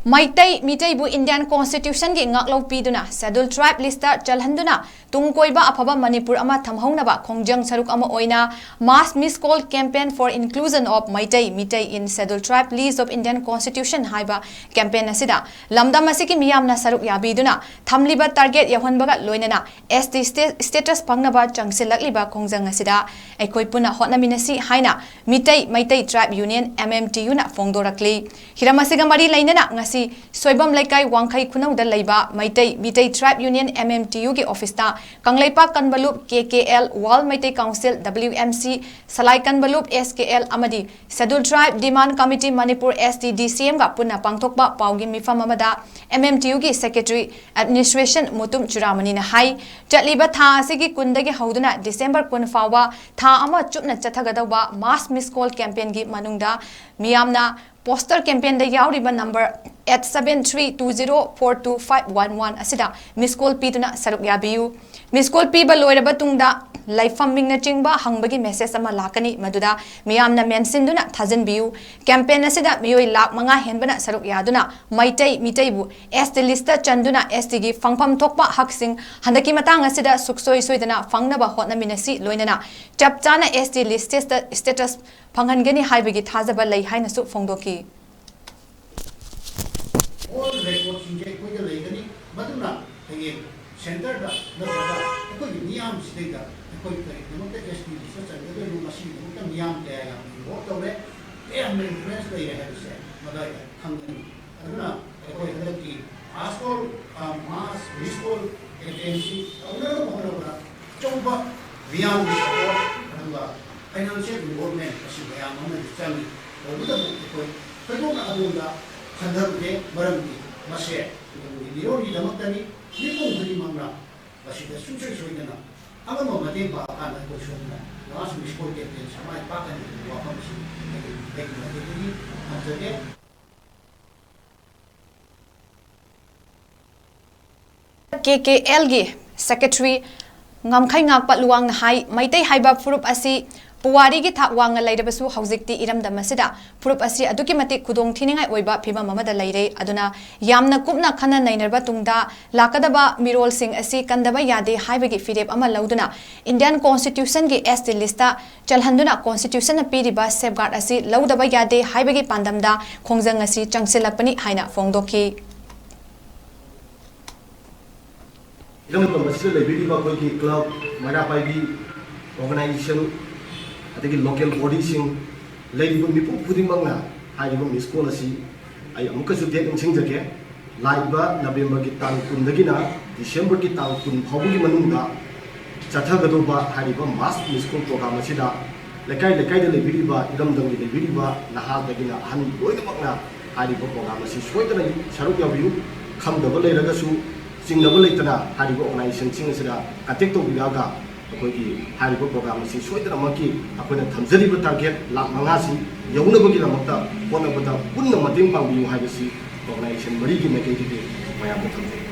Maitai Mitaibu Indian Constitution gi ngaklo piduna Scheduled Tribe lista chalhanduna tungkoiba afaba Manipur ama thamhaunaba khongjang saruk ama oina mass miscall campaign for inclusion of Maitai Mitai in Scheduled Tribe list of Indian Constitution haiba campaign asida lamdam asiki miyamna saruk yabiduna thamliba target yahonbaga loinana ST status pangnaba changsilakliba khongjang asida aikoi puna hotnaminasi haina Mitai Maitai Tribe Union MMTU na fongdorakli hiramasiga mari lainana ngasi Soibam Laikai Wangkai Kunau da Laiba Maitai Mitai Tribe Union MMTU ge office ta Kanglaipa Kanbalup KKL Wall Maitai Council WMC Salai Kanbalup SKL Amadi Scheduled Tribe Demand Committee Manipur STDCM ga punna pangthokba paugi mifam amada MMTU ge Secretary Administration Mutum Churamani na hai chatliba tha asigi kundagi hauduna December 1 fawa tha ama chupna chathagadaba mass miscall campaign gi manungda miyamna poster campaign da yauriba number 8732042511 asida miscall piduna saruk yabiu miscall piba loiraba tungda laifam mingna chingba hangbagi message ama lakani maduda miyamna mention duna thajinbiu campaign asida miyoi lak manga henbana saruk yaduna Maitai Mitaibu ST lista chanduna ST gi fangpham thokpa haksing handaki matang asida suksoi soidana fangnaba hotnaminasi loinana chapchana ST list status panghangani haibagi thajaba lai haina su fongdoki all records in Jay Quaker Lake, Maduna, again, center the Niam State, the ST research and the machine, the Niam there, walked away, they are many friends they have said, Madaya, Hungary. Aduna, ask for mass, miscall, agency, Chomba, Viam, financial involvement, as you are on the family, or with the Sandarke, Marambi, Mashe, Yori Damatani, Nico Manga, Bashida Sucher Swindana, Amamo Madeba, and Koshuna, last we spoke at the Samai Pakan, Wakamsi, making after that. KKL gi Secretary Ngamkhai Ngakpa Luang Hai Maitai Haiba Furup Asi Puwari gi thak wanga lairabasu haujikti iramda masida furup asi aduki matik kudong thiningai oiba phima mamada laire aduna yamna kupna khana nainarba tungda lakadaba mirol sing asi kandaba yade haibagi firep ama lauduna Indian Constitution gi ST lista chalhanduna Constitution na piriba safeguard asi laudaba yade haibagi pandamda khongjang asi changsilakpani haina fongdoki iramda masida laibiri ba koi ki club mara pai organization adagi local bodies laiba mipu khudimangna haiba miscall asi ai amuka su date singjage laiba November ki tang 10 dagina December ki tang 10 phabugi manungda chathagadoba haiba mass miscall program asida lekai da lebiriba iramdang di lebiriba nahal dagina han loinamakna haiba program asi soidana saruk yabiu khamdaba leiragasu singnaba leitana haiba organization singasida katek to bilaga अखोई हारिबो programme से सोइदना मकी अखोना थमजलिबो target lakh मंगासी यौनबगी लमक्ता कोनबदा पुन्न मतें पांबियु हाइबसी organisation मरी की मेकेजी के मयाम थमजे